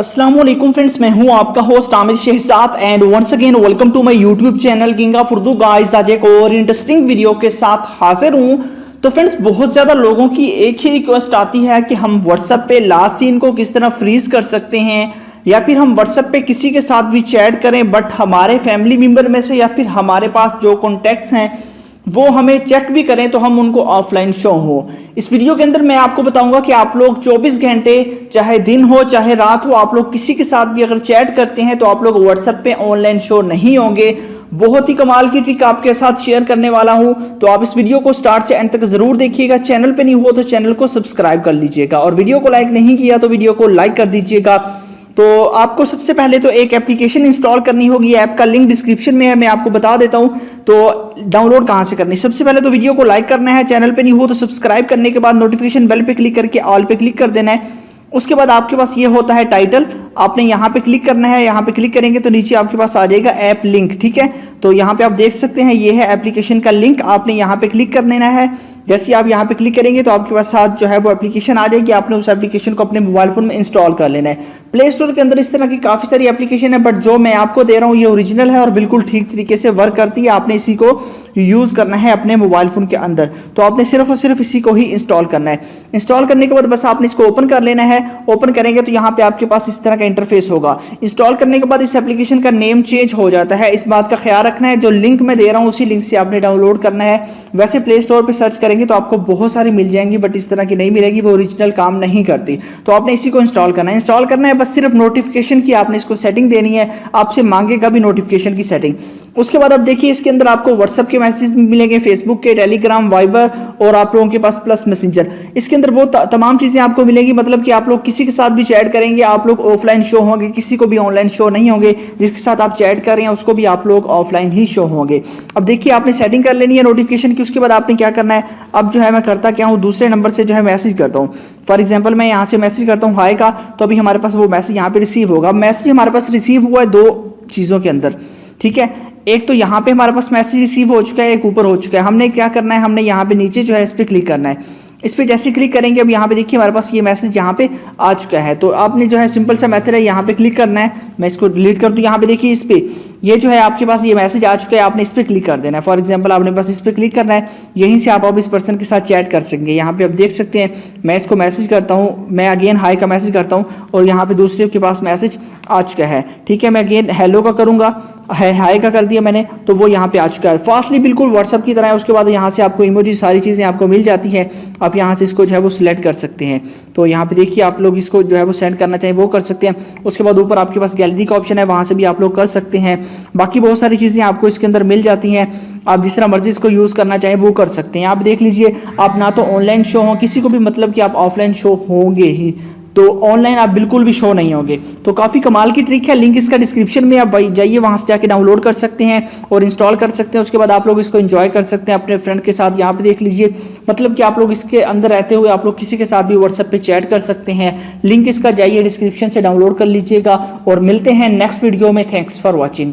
अस्सलाम वालेकुम फ्रेंड्स, मैं हूं आपका host Aamir Shahzad and once again welcome to my YouTube channel king of Urdu. Guys, आज एक और इंटरेस्टिंग वीडियो के साथ हाजिर हूं। तो फ्रेंड्स, बहुत ज़्यादा लोगों की एक ही रिक्वेस्ट आती है कि हम व्हाट्सएप पे लास्ट सीन को किस तरह फ्रीज कर सकते हैं, या फिर हम व्हाट्सएप पे किसी के साथ भी चैट करें बट हमारे फैमिली मेम्बर में से या फिर हमारे पास जो कॉन्टैक्ट्स हैं वो हमें चेक भी करें तो हम उनको ऑफलाइन शो हो। इस वीडियो के अंदर मैं आपको बताऊंगा कि आप लोग 24 घंटे, चाहे दिन हो चाहे रात हो, आप लोग किसी के साथ भी अगर चैट करते हैं तो आप लोग व्हाट्सएप पे ऑनलाइन शो नहीं होंगे। बहुत ही कमाल की ट्रिक आपके साथ शेयर करने वाला हूं, तो आप इस वीडियो को स्टार्ट से एंड तक जरूर देखिएगा। चैनल पे नहीं हो तो चैनल को सब्सक्राइब कर लीजिएगा, और वीडियो को लाइक नहीं किया तो वीडियो को लाइक कर दीजिएगा। तो आपको सबसे पहले तो एक एप्लीकेशन इंस्टॉल करनी होगी। ऐप का लिंक डिस्क्रिप्शन में है, मैं आपको बता देता हूं। तो डाउनलोड कहां से करनी, सबसे पहले तो वीडियो को लाइक करना है, चैनल पे नहीं हो तो सब्सक्राइब करने के बाद नोटिफिकेशन बेल पे क्लिक करके ऑल पे क्लिक कर देना है। उसके बाद आपके पास ये होता है टाइटल, आपने यहाँ पे क्लिक करना है। यहाँ पे क्लिक करेंगे तो नीचे आपके पास आ जाएगा ऐप लिंक, ठीक है। तो यहाँ पे आप देख सकते हैं ये है एप्लीकेशन का लिंक, आपने यहाँ पे क्लिक कर लेना है। जैसे आप यहाँ पे क्लिक करेंगे तो आपके पास साथ जो है वो एप्लीकेशन आ जाएगी, आपने उस एप्लीकेशन को अपने मोबाइल फोन में इंस्टॉल कर लेना है। प्ले स्टोर के अंदर इस तरह की काफ़ी सारी एप्लीकेशन है, बट जो मैं आपको दे रहा हूँ ये ओरिजिनल है और बिल्कुल ठीक तरीके से वर्क करती है। आपने इसी को यूज़ करना है अपने मोबाइल फ़ोन के अंदर, तो आपने सिर्फ और सिर्फ इसी को ही इंस्टॉल करना है। इंस्टॉल करने के बाद बस आपने इसको ओपन कर लेना है। ओपन करेंगे तो यहाँ पे आपके पास इस तरह का इंटरफेस होगा। इंस्टॉल करने के बाद इस एप्लीकेशन का नेम चेंज हो जाता है, इस बात का ख्याल रखना है। जो लिंक मैं दे रहा हूँ उसी लिंक से आपने डाउनलोड करना है। वैसे प्ले स्टोर पर सर्च करेंगे तो आपको बहुत सारी मिल जाएंगी, बट इस तरह की नहीं मिलेगी, वो ओरिजिनल काम नहीं करती। तो आपने इसी को इंस्टॉल करना है। इंस्टॉल करना है बस सिर्फ नोटिफिकेशन की आपने इसको सेटिंग देनी है, आपसे मांगेगा भी नोटिफिकेशन की सेटिंग। उसके बाद आप देखिए इसके अंदर आपको व्हाट्सएप के मैसेज मिलेंगे, फेसबुक के, टेलीग्राम, वाइबर और आप लोगों के पास प्लस मैसेंजर। इसके अंदर वो तमाम चीज़ें आपको मिलेंगी, मतलब कि आप लोग किसी के साथ भी चैट करेंगे आप लोग ऑफलाइन शो होंगे, किसी को भी ऑनलाइन शो नहीं होंगे। जिसके साथ आप चैट कर रहे हैं उसको भी आप लोग ऑफलाइन ही शो होंगे। अब देखिए आपने सेटिंग कर लेनी है नोटिफिकेशन की। उसके बाद आपने क्या करना है, अब जो है मैं करता क्या हूँ, दूसरे नंबर से जो है मैसेज करता हूँ। फॉर एग्जाम्पल मैं यहाँ से मैसेज करता हूँ हाय का, तो अभी हमारे पास वो मैसेज यहाँ पे रिसीव होगा। मैसेज हमारे पास रिसीव हुआ है दो चीज़ों के अंदर, ठीक है। एक तो यहाँ पे हमारे पास मैसेज रिसीव हो चुका है, एक ऊपर हो चुका है। हमने क्या करना है, हमने यहाँ पे नीचे जो है इस पर क्लिक करना है। इस पर जैसे क्लिक करेंगे अब यहाँ पे देखिए हमारे पास ये मैसेज यहाँ पे आ चुका है। तो आपने जो है सिंपल सा मेथड है, यहाँ पे क्लिक करना है। मैं इसको डिलीट कर दूँ, यहाँ पे देखिए इस पे ये जो है आपके पास ये मैसेज आ चुका है, आपने इस पर क्लिक कर देना है। फॉर एग्जांपल आपने बस इस पर क्लिक करना है, यहीं से आप अब इस पर्सन के साथ चैट कर सकेंगे। यहाँ पे आप देख सकते हैं मैं इसको मैसेज करता हूँ, मैं अगेन हाई का मैसेज करता हूँ और यहाँ पे दूसरे के पास मैसेज आ चुका है, ठीक है। मैं अगेन हेलो का करूँगा, हाई का कर दिया मैंने, तो वो यहाँ पे आ चुका है। फास्टली बिल्कुल व्हाट्सअप की तरह है। उसके बाद यहाँ से आपको इमोजी सारी चीज़ें आपको मिल जाती हैं, आप यहाँ से इसको जो है वो सिलेक्ट कर सकते हैं। तो यहाँ पे देखिए आप लोग इसको जो है वो सेंड करना चाहें वो कर सकते हैं। उसके बाद ऊपर आपके पास गैलरी का ऑप्शन है, वहाँ से भी आप लोग कर सकते हैं। बाकी बहुत सारी चीज़ें आपको इसके अंदर मिल जाती हैं, आप जिस तरह मर्जी इसको यूज़ करना चाहें वो कर सकते हैं। आप देख लीजिए, आप ना तो ऑनलाइन शो हो किसी को भी, मतलब कि आप ऑफलाइन शो होंगे ही, तो ऑनलाइन आप बिल्कुल भी शो नहीं होंगे। तो काफ़ी कमाल की ट्रिक है, लिंक इसका डिस्क्रिप्शन में, आप जाइए वहाँ से जाके डाउनलोड कर सकते हैं और इंस्टॉल कर सकते हैं। उसके बाद आप लोग इसको एंजॉय कर सकते हैं अपने फ्रेंड के साथ। यहाँ पे देख लीजिए, मतलब कि आप लोग इसके अंदर रहते हुए आप लोग किसी के साथ भी व्हाट्सएप पे चैट कर सकते हैं। लिंक इसका जाइए डिस्क्रिप्शन से डाउनलोड कर लीजिएगा और मिलते हैं नेक्स्ट वीडियो में। Thanks for watching.